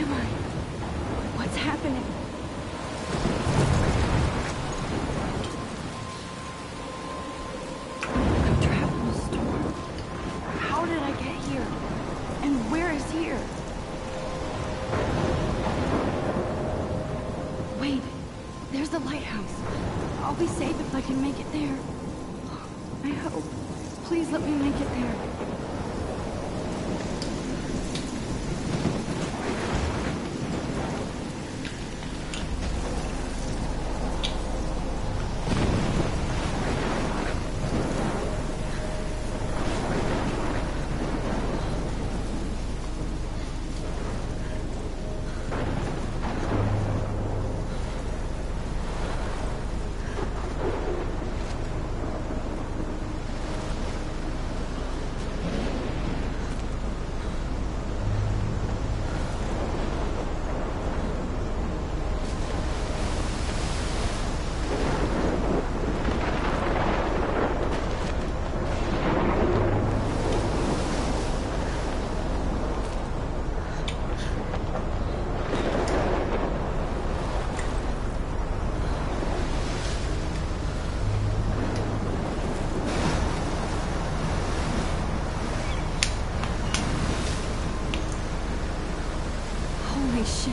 am I? What's happening? I'm trapped in a storm. How did I get here? And where is here? Wait, there's the lighthouse. I'll be safe if I can make it there. I hope. Please let me make it there. Holy shit.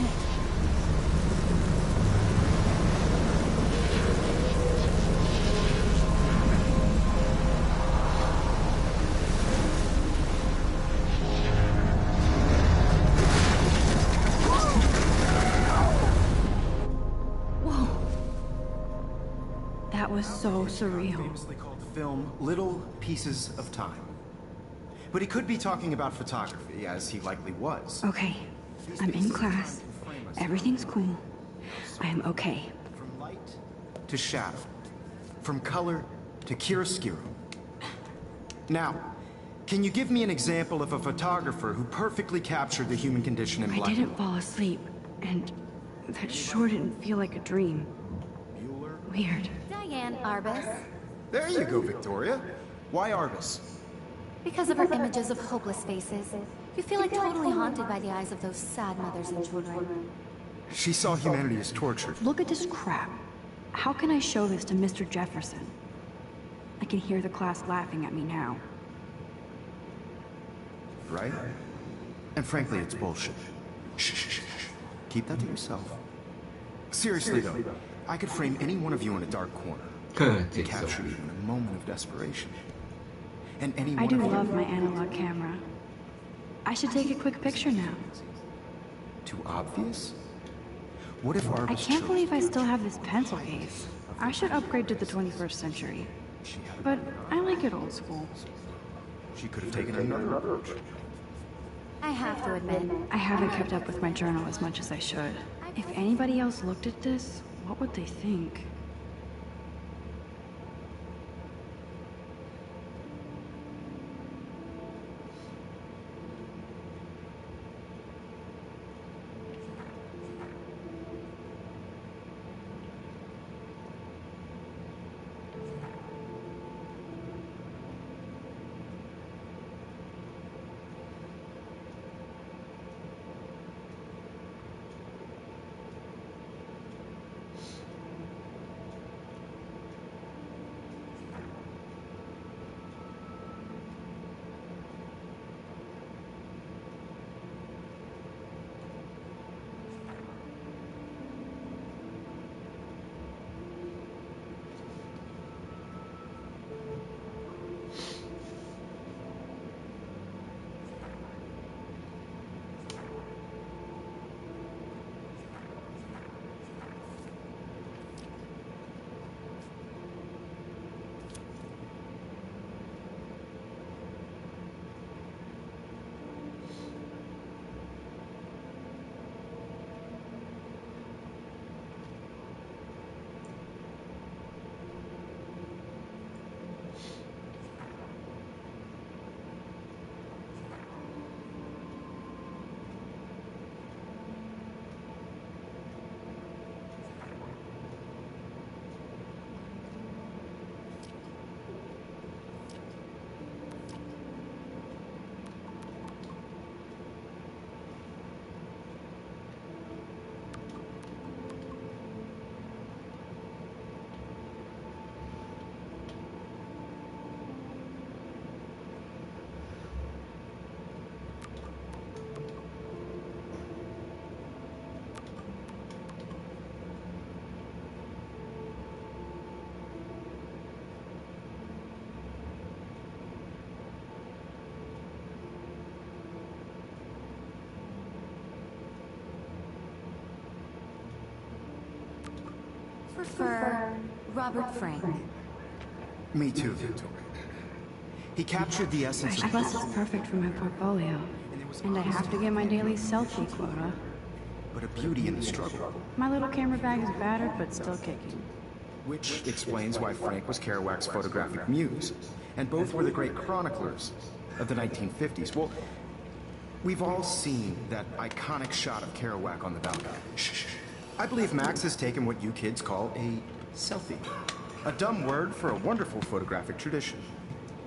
Whoa. That was so surreal. Famously called film Little Pieces of Time. But he could be talking about photography, as he likely was. Okay, I'm in class. Everything's cool. I am okay. From light to shadow. From color to chiaroscuro. Now, can you give me an example of a photographer who perfectly captured the human condition in black? I didn't fall asleep, and that sure didn't feel like a dream. Weird. Diane Arbus. There you go, Victoria. Why Arbus? Because of her images of hopeless faces, you feel like totally haunted by the eyes of those sad mothers and children. She saw humanity as tortured. Look at this crap. How can I show this to Mr. Jefferson? I can hear the class laughing at me now. Right? And frankly, it's bullshit. Shh, shh, shh, shh. Keep that to yourself. Seriously though, I could frame any one of you in a dark corner and capture you in a moment of desperation. And any one I do of love you... my analog camera. I should take a quick picture now. Too obvious? What if Arbus I can't chose believe I still have this pencil case. I should upgrade to the 21st century. But I like it old school. She could have taken another approach. I have to admit, I haven't kept up with my journal as much as I should. If anybody else looked at this, what would they think? prefer Robert Frank. Me too, Victoria. He captured the essence of... Plus, it's perfect for my portfolio. And I have to get my daily selfie quota. but a beauty in the struggle. My little camera bag is battered, but still kicking. Which explains why Frank was Kerouac's photographic muse. And both were the great chroniclers of the 1950s. Well, we've all seen that iconic shot of Kerouac on the balcony. Shh. I believe Max has taken what you kids call a selfie. A dumb word for a wonderful photographic tradition.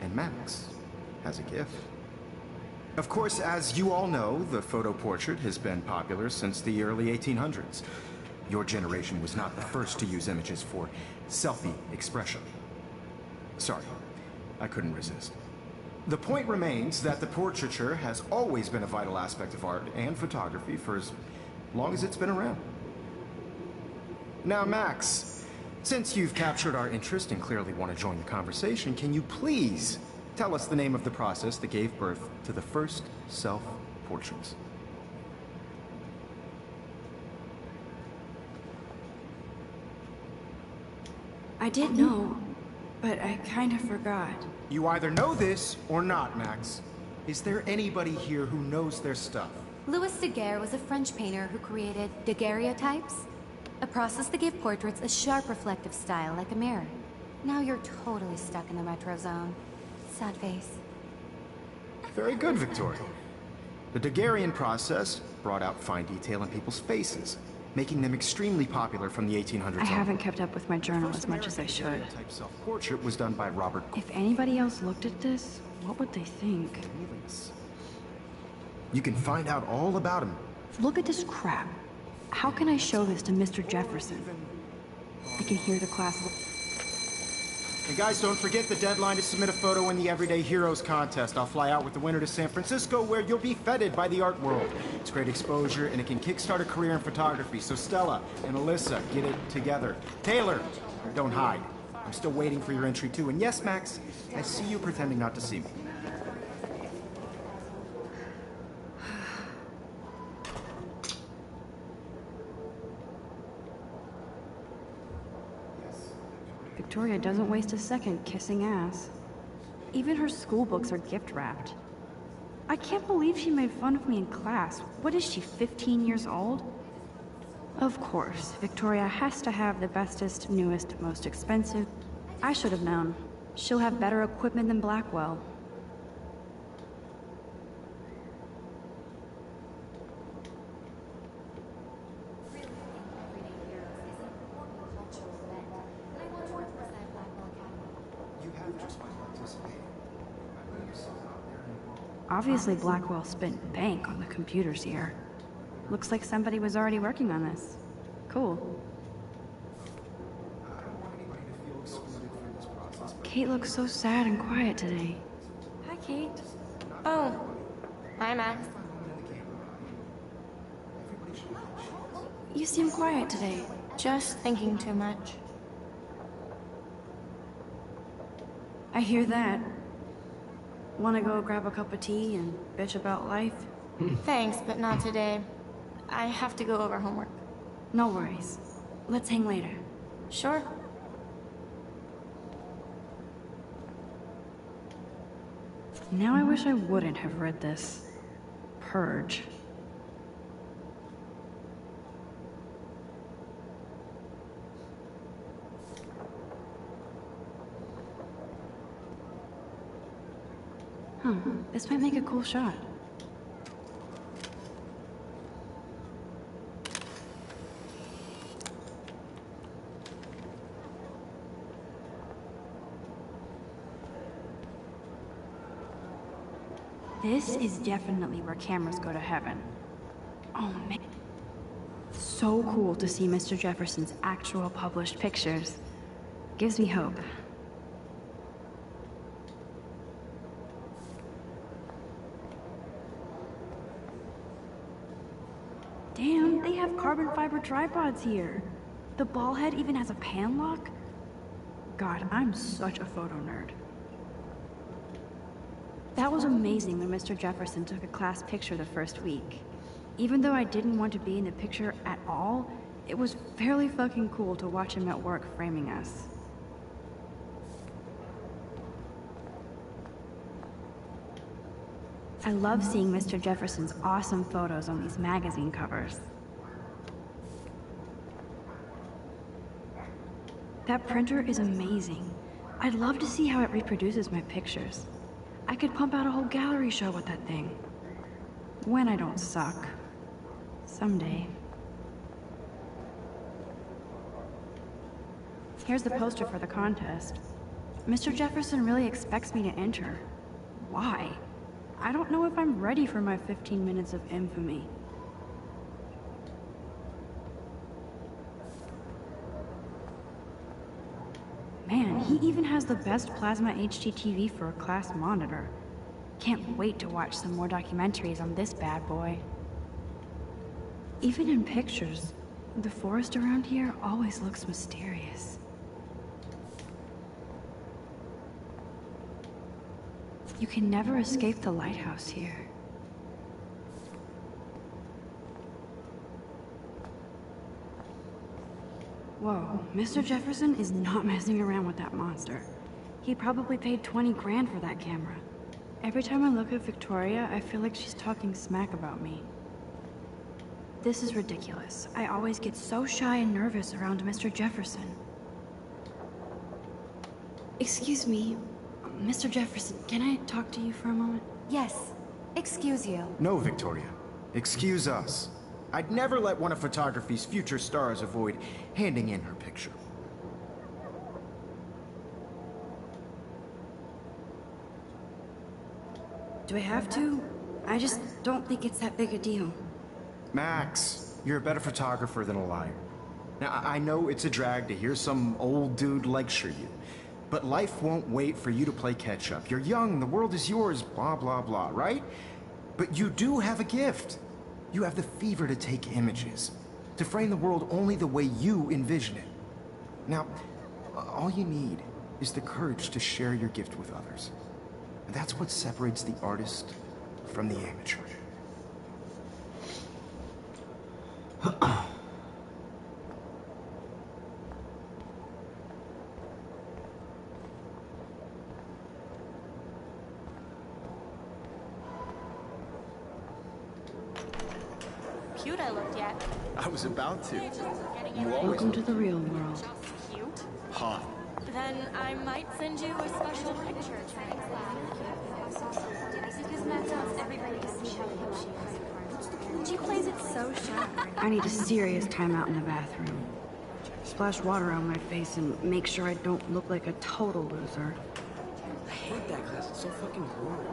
And Max has a gift. Of course, as you all know, the photo portrait has been popular since the early 1800s. Your generation was not the first to use images for selfie expression. Sorry, I couldn't resist. The point remains that the portraiture has always been a vital aspect of art and photography for as long as it's been around. Now, Max, since you've captured our interest and clearly want to join the conversation, can you please tell us the name of the process that gave birth to the first self-portraits? I did know, but I kind of forgot. You either know this or not, Max. Is there anybody here who knows their stuff? Louis Daguerre was a French painter who created daguerreotypes, a process that gave portraits a sharp reflective style like a mirror. Now you're totally stuck in the retro zone. Sad face. Very good, Victoria. The Daguerrean process brought out fine detail in people's faces, making them extremely popular from the 1800s I haven't kept up with my journal as much as I should. Type self-portrait was done by Robert. If anybody else looked at this, what would they think? You can find out all about him. Look at this crap. How can I show this to Mr. Jefferson? I can hear the class. And guys, don't forget the deadline to submit a photo in the Everyday Heroes contest. I'll fly out with the winner to San Francisco, where you'll be feted by the art world. It's great exposure, and it can kickstart a career in photography. So Stella and Alyssa, get it together. Taylor, don't hide. I'm still waiting for your entry too. And yes, Max, I see you pretending not to see me. Victoria doesn't waste a second kissing ass. Even her school books are gift-wrapped. I can't believe she made fun of me in class. What is she, 15 years old? Of course, Victoria has to have the bestest, newest, most expensive. I should have known. She'll have better equipment than Blackwell. Obviously, Blackwell spent bank on the computers here. Looks like somebody was already working on this. Cool. Kate looks so sad and quiet today. Hi, Kate. Oh. Hi, Max. You seem quiet today. Just thinking too much. I hear that. Wanna go grab a cup of tea and bitch about life? Thanks, but not today. I have to go over homework. No worries. Let's hang later. Sure. Now I wish I wouldn't have read this. Purge. This might make a cool shot. This is definitely where cameras go to heaven. Oh man. So cool to see Mr. Jefferson's actual published pictures. Gives me hope. Damn, they have carbon fiber tripods here. The ball head even has a pan lock. God, I'm such a photo nerd. That was amazing when Mr. Jefferson took a class picture the first week. Even though I didn't want to be in the picture at all, It was fairly fucking cool to watch him at work framing us. I love seeing Mr. Jefferson's awesome photos on these magazine covers. That printer is amazing. I'd love to see how it reproduces my pictures. I could pump out a whole gallery show with that thing. When I don't suck. Someday. Here's the poster for the contest. Mr. Jefferson really expects me to enter. Why? I don't know if I'm ready for my 15 minutes of infamy. Man, he even has the best plasma HDTV for a class monitor. Can't wait to watch some more documentaries on this bad boy. Even in pictures, the forest around here always looks mysterious. You can never escape the lighthouse here. Whoa, Mr. Jefferson is not messing around with that monster. He probably paid 20 grand for that camera. Every time I look at Victoria, I feel like she's talking smack about me. This is ridiculous. I always get so shy and nervous around Mr. Jefferson. Excuse me, Mr. Jefferson, can I talk to you for a moment? Yes. Excuse you. No, Victoria. Excuse us. I'd never let one of photography's future stars avoid handing in her picture. Do I have to? I just don't think it's that big a deal. Max, you're a better photographer than a liar. Now, I know it's a drag to hear some old dude lecture you, but life won't wait for you to play catch-up. You're young, the world is yours, blah, blah, blah, right? But you do have a gift. You have the fever to take images, to frame the world only the way you envision it. Now, all you need is the courage to share your gift with others. And that's what separates the artist from the amateur. Cute I looked yet. I was about to. You always Welcome to the real world. Cute? hot. Then I might send you a special picture. Because Matt wants everybody to see how cute she is. She plays it so sharp. I need a serious timeout in the bathroom. Splash water on my face and make sure I don't look like a total loser. I hate that class. It's so fucking boring.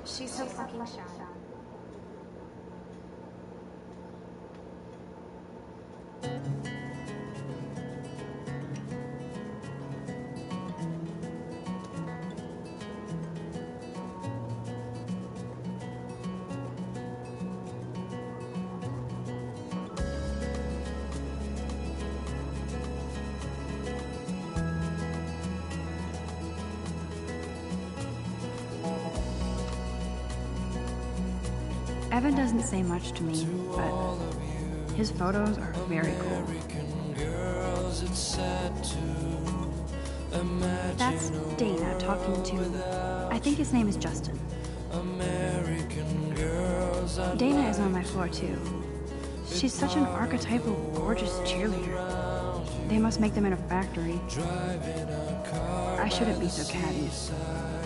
She's so fucking shy. Evan doesn't say much to me, but his photos are very cool. That's Dana talking to, I think his name is Justin. Dana is on my floor too. She's such an archetypal, gorgeous cheerleader. They must make them in a factory. I shouldn't be so catty.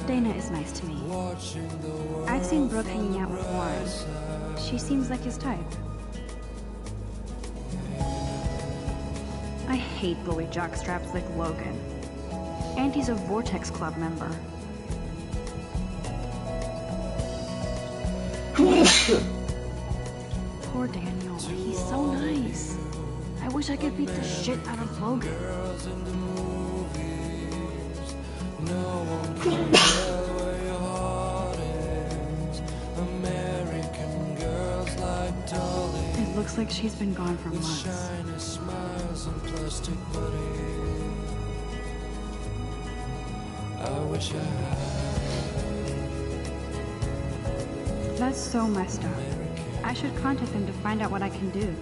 Dana is nice to me. I've seen Brooke hanging out with Warren. She seems like his type. I hate bully jockstraps like Logan. And he's a Vortex Club member. Poor Daniel, he's so nice. I wish I could beat the shit out of Logan. It looks like she's been gone for months. That's so messed up. I should contact them to find out what I can do.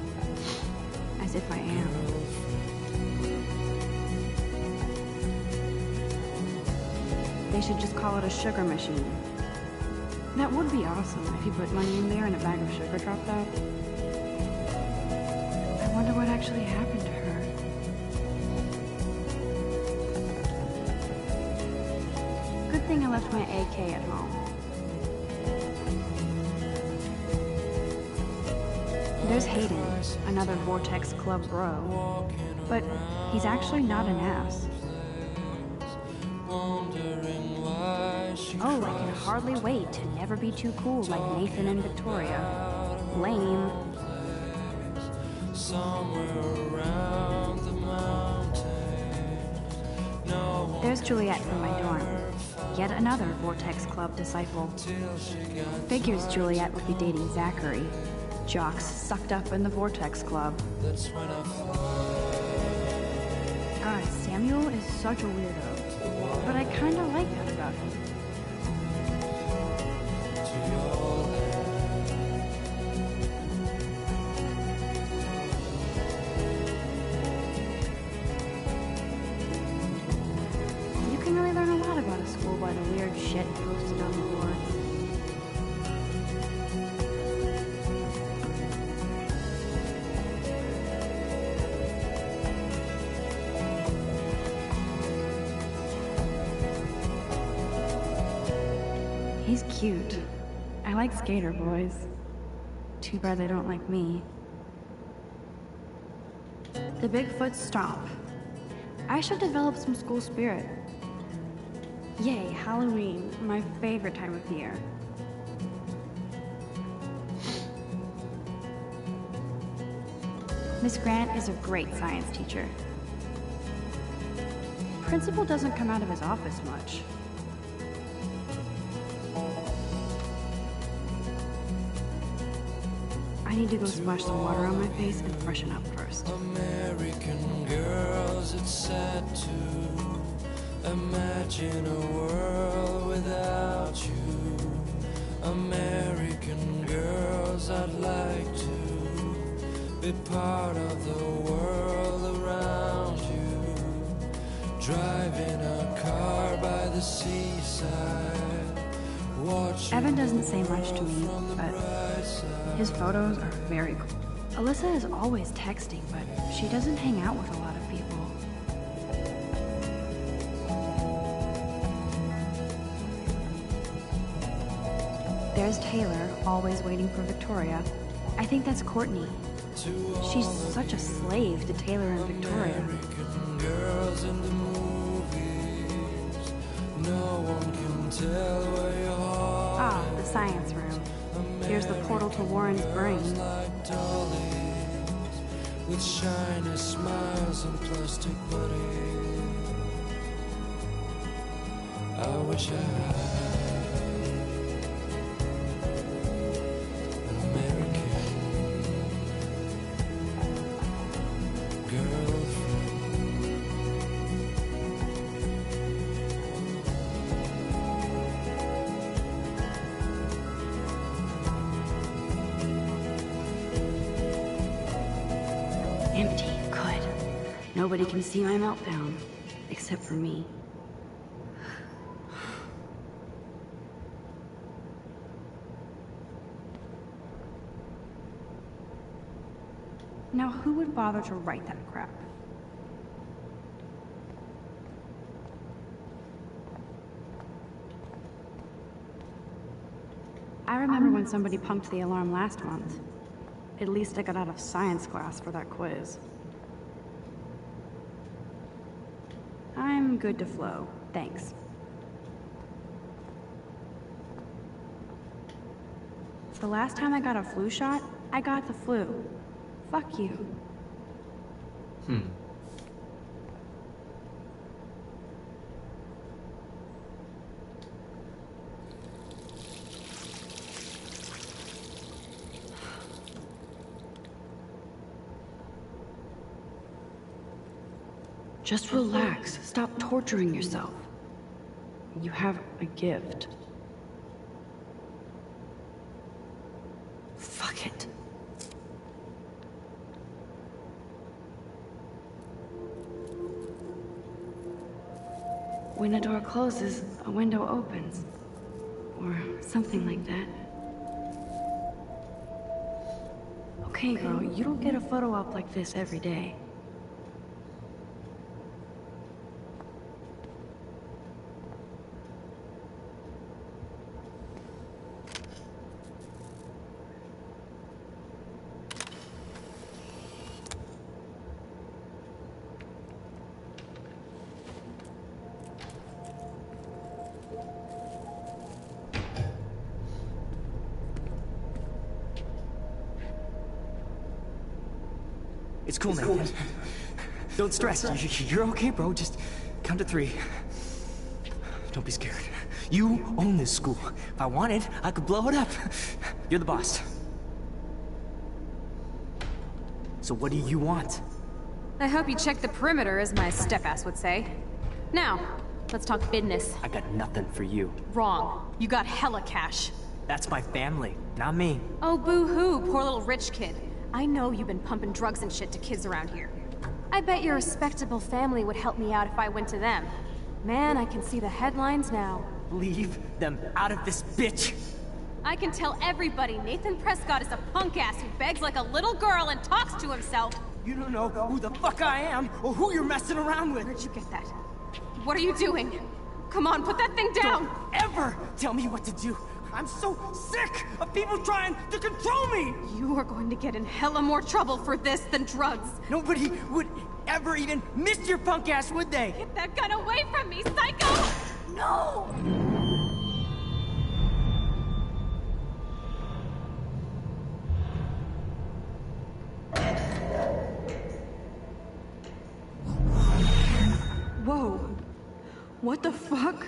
As if I am. They should just call it a sugar machine. That would be awesome if you put money in there and a bag of sugar dropped out. I wonder what actually happened to her. Good thing I left my AK at home. There's Hayden, another Vortex Club bro. But he's actually not an ass. Oh, I can hardly wait to never be too cool like Nathan and Victoria. Lame. There's Juliet from my dorm. Yet another Vortex Club disciple. Figures Juliet would be dating Zachary. Jocks sucked up in the Vortex Club. God, Samuel is such a weirdo. But I kinda like that about him. You can really learn a lot about a school by the weird shit posted on the boards. He's cute. I like skater boys. Too bad they don't like me. The Bigfoot Stomp. I should develop some school spirit. Yay, Halloween, my favorite time of the year. Miss Grant is a great science teacher. Principal doesn't come out of his office much. I need to go splash some water on my face and freshen up first. American girls, it's sad to imagine a world without you. American girls, I'd like to be part of the world around you. Driving a car by the seaside. Evan doesn't say much to me, but his photos are very cool. Alyssa is always texting, but she doesn't hang out with a lot of people. There's Taylor, always waiting for Victoria. I think that's Courtney. She's such a slave to Taylor and Victoria. Girls in the movies, no one can tell where you are. Ah, the science room. Here's the portal to Warren's brain. Like dollies, with shiny smiles and plastic buddies. I wish I had an American girlfriend. Empty. Good. Nobody can see my meltdown. Except for me. Now, who would bother to write that crap? I remember when somebody punked the alarm last month. At least I got out of science class for that quiz. I'm good to flow, thanks. The last time I got a flu shot, I got the flu. Fuck you. Just relax. Stop torturing yourself. You have a gift. Fuck it. when a door closes, a window opens. Or something like that. Okay, girl, you don't get a photo op like this every day. It's cool, man. Don't stress. You're okay, bro. Just count to 3. Don't be scared. You own this school. If I wanted, I could blow it up. You're the boss. So what do you want? I hope you check the perimeter, as my step-ass would say. Now, let's talk business. I got nothing for you. Wrong. You got hella cash. That's my family, not me. Oh, boo-hoo, poor little rich kid. I know you've been pumping drugs and shit to kids around here. I bet your respectable family would help me out if I went to them. Man, I can see the headlines now. Leave them out of this bitch! I can tell everybody Nathan Prescott is a punk ass who begs like a little girl and talks to himself. You don't know who the fuck I am or who you're messing around with. Where'd you get that? What are you doing? Come on, put that thing down! Don't ever tell me what to do! I'm so sick of people trying to control me! You are going to get in hella more trouble for this than drugs. Nobody would ever even miss your punk ass, would they? Get that gun away from me, psycho! No! Whoa. What the fuck?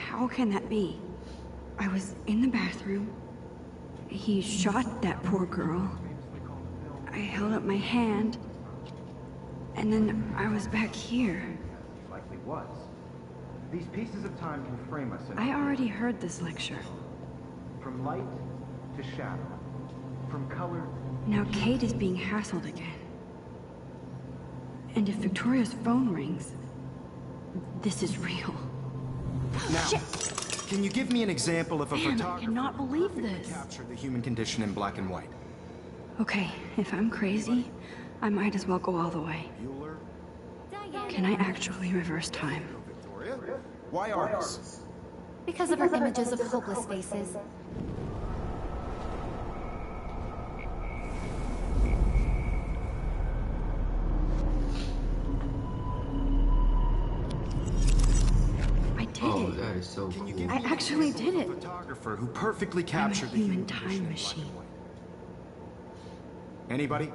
How can that be? I was in the bathroom. He shot that poor girl. I held up my hand. And then I was back here. Likely was. These pieces of time can frame us in... I already heard this lecture. From light to shadow. From color... Now Kate is being hassled again. And if Victoria's phone rings, this is real. Now, can you give me an example of a Damn, I photographer cannot believe who this. captured the human condition in black and white? Okay, if I'm crazy, I might as well go all the way. Can I actually reverse time? Victoria? Why artists? Because of her images of hopeless faces. I did it. That is so Can you cool. give I me an actually example did of a it. photographer who perfectly I'm a captured the human condition time in black machine. and white? Anybody?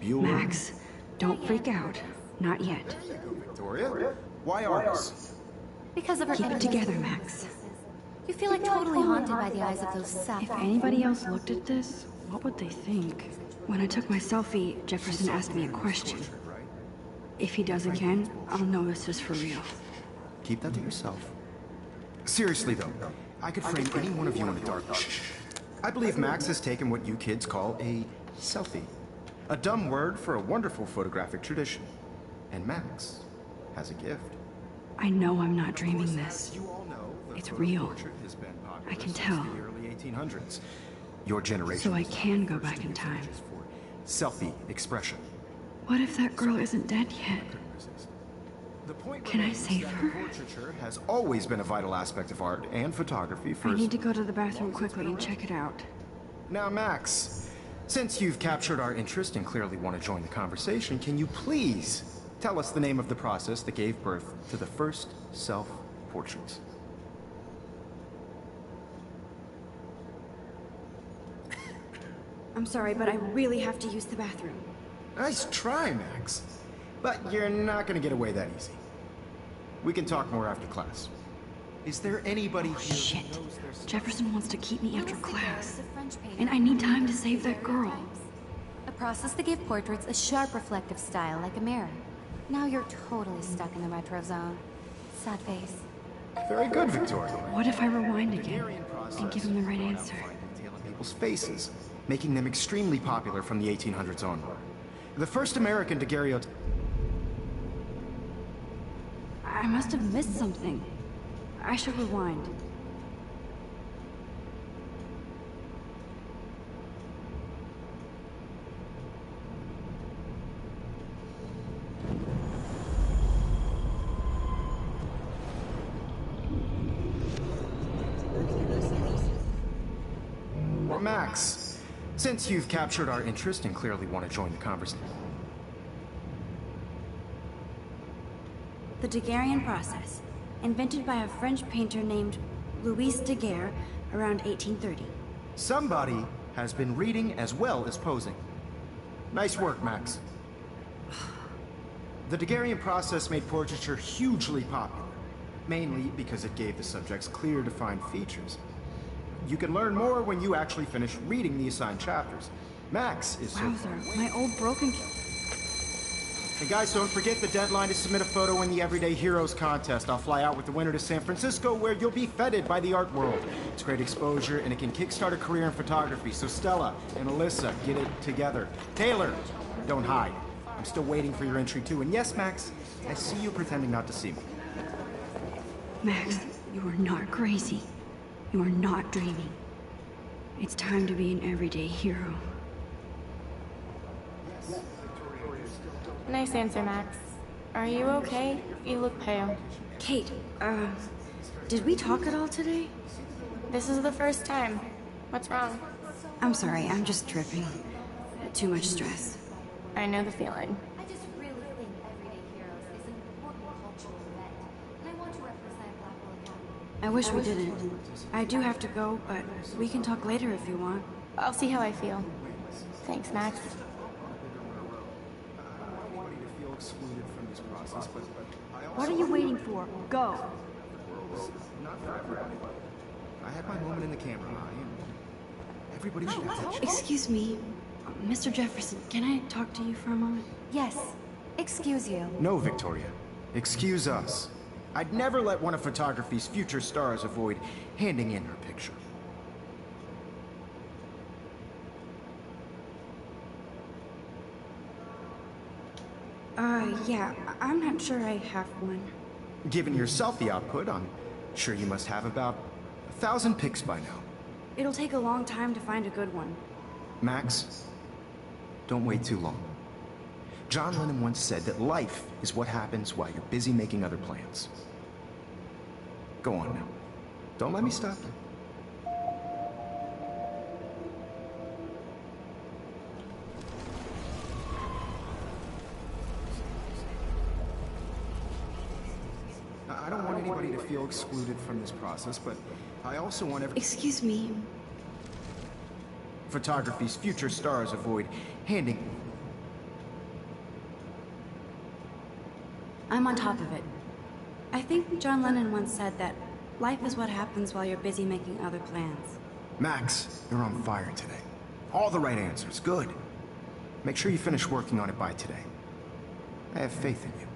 Bueller? Max, don't freak out. Not yet. There you go, Victoria. Why artists? Because of her Keep it images together, of Max. faces. You feel like totally haunted by the eyes of those If sapphire. anybody else looked at this, what would they think? When I took my selfie, Jefferson asked me a question. If he does again, I'll know this is for real. Keep that to yourself. Seriously, though, I could frame any one of you in the dark. Shh. I believe Max has taken what you kids call a selfie. A dumb word for a wonderful photographic tradition. And Max has a gift. I know I'm not dreaming this. You all know the It's photo real. portrait has been popular I can since tell. the early 1800s. Your generation. So I was can go first back to in use time. images for selfie expression. What if that girl isn't dead yet? Couldn't resist. The point Can I remains save that her? Portraiture has always been a vital aspect of art and photography for I need to go to the bathroom quickly and check it out. Now, Max, since you've captured our interest and clearly want to join the conversation, can you please tell us the name of the process that gave birth to the first self-portraits? I'm sorry, but I really have to use the bathroom. Nice try, Max. But you're not going to get away that easy. We can talk more after class. Is there anybody here Shit. who knows their stuff? Jefferson wants to keep me after Louis Daguerre class. is a French painter And I need time to save that girl. A process that gave portraits a sharp reflective style like a mirror. Now you're totally stuck in the retro zone. Sad face. Very good, Victoria. What if I rewind again Hungarian process and give him the right brought out answer? fine detail in people's faces, making them extremely popular from the 1800s onward. The first American daguerreotype... I must have missed something. I should rewind. Max, since you've captured our interest and clearly want to join the conversation. The Daguerrean process, invented by a French painter named Louis Daguerre around 1830. Somebody has been reading as well as posing. Nice work, Max. The Daguerrean process made portraiture hugely popular, mainly because it gave the subjects clear, defined features. You can learn more when you actually finish reading the assigned chapters. Max is so... Wowzer, my old broken... And guys, don't forget the deadline to submit a photo in the Everyday Heroes contest. I'll fly out with the winner to San Francisco, where you'll be feted by the art world. It's great exposure, and it can kickstart a career in photography. So Stella and Alyssa, get it together. Taylor, don't hide. I'm still waiting for your entry too. And yes, Max, I see you pretending not to see me. Max, you are not crazy. You are not dreaming. It's time to be an everyday hero. Nice answer, Max. Are you okay? You look pale. Kate, did we talk at all today? This is the first time. What's wrong? I'm sorry, I'm just tripping. Too much stress. I know the feeling. I just really think Everyday Heroes is an important cultural event, and I want to represent Blackwell Academy. I wish we didn't. I do have to go, but we can talk later if you want. I'll see how I feel. Thanks, Max. What are you waiting for? Go! Not forever. I had my moment in the camera eye, and everybody should have that. Excuse me, Mr. Jefferson, can I talk to you for a moment? Yes. Excuse you. No, Victoria. Excuse us. I'd never let one of photography's future stars avoid handing in her picture. Yeah, I'm not sure I have one. Given yourself the output, I'm sure you must have about 1,000 pics by now. It'll take a long time to find a good one. Max, don't wait too long. John Lennon once said that life is what happens while you're busy making other plans. Go on now. Don't let me stop you. I don't want anybody to feel excluded from this process, but I also want every... Excuse me. Photography's future stars avoid handing... I'm on top of it. I think John Lennon once said that life is what happens while you're busy making other plans. Max, you're on fire today. All the right answers. Good. Make sure you finish working on it by today. I have faith in you.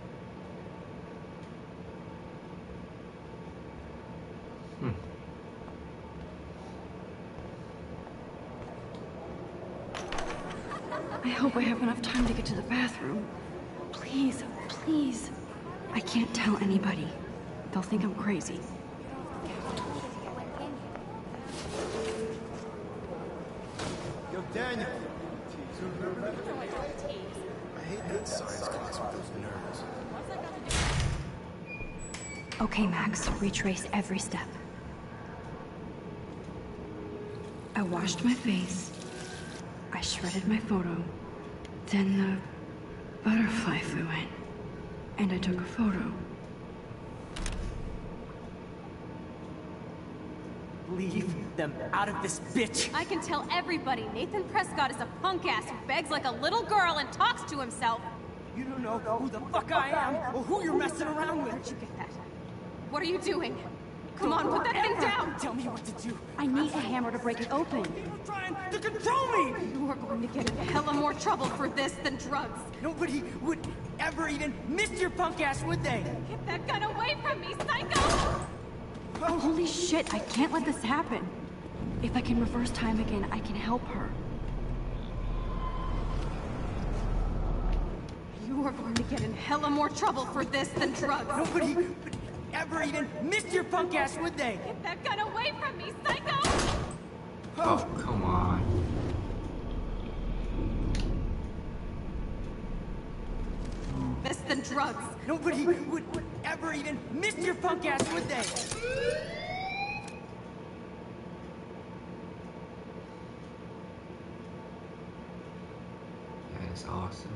I hope I have enough time to get to the bathroom. Please, please. I can't tell anybody. They'll think I'm crazy. Yo, Daniel. I hate that science class with those nerds. Okay, Max, retrace every step. I washed my face. I shredded my photo. Then the butterfly flew in. And I took a photo. Leave them out of this bitch! I can tell everybody Nathan Prescott is a punk ass who begs like a little girl and talks to himself. You don't know who the fuck I am or who you're messing around with. Where'd you get that? What are you doing? Come on, put that thing down! Tell me what to do. I need a hammer to break it open. You're trying to control me! You are going to get in hella more trouble for this than drugs. Nobody would ever even miss your punk ass, would they? Get that gun away from me, psycho! Holy shit, I can't let this happen. If I can reverse time again, I can help her. You are going to get in hella more trouble for this than drugs. Nobody would ever even miss your punk ass, would they? Get that gun away from me, psycho! Oh, come on. This than drugs. Nobody would ever even miss your punk ass, would they? That is awesome.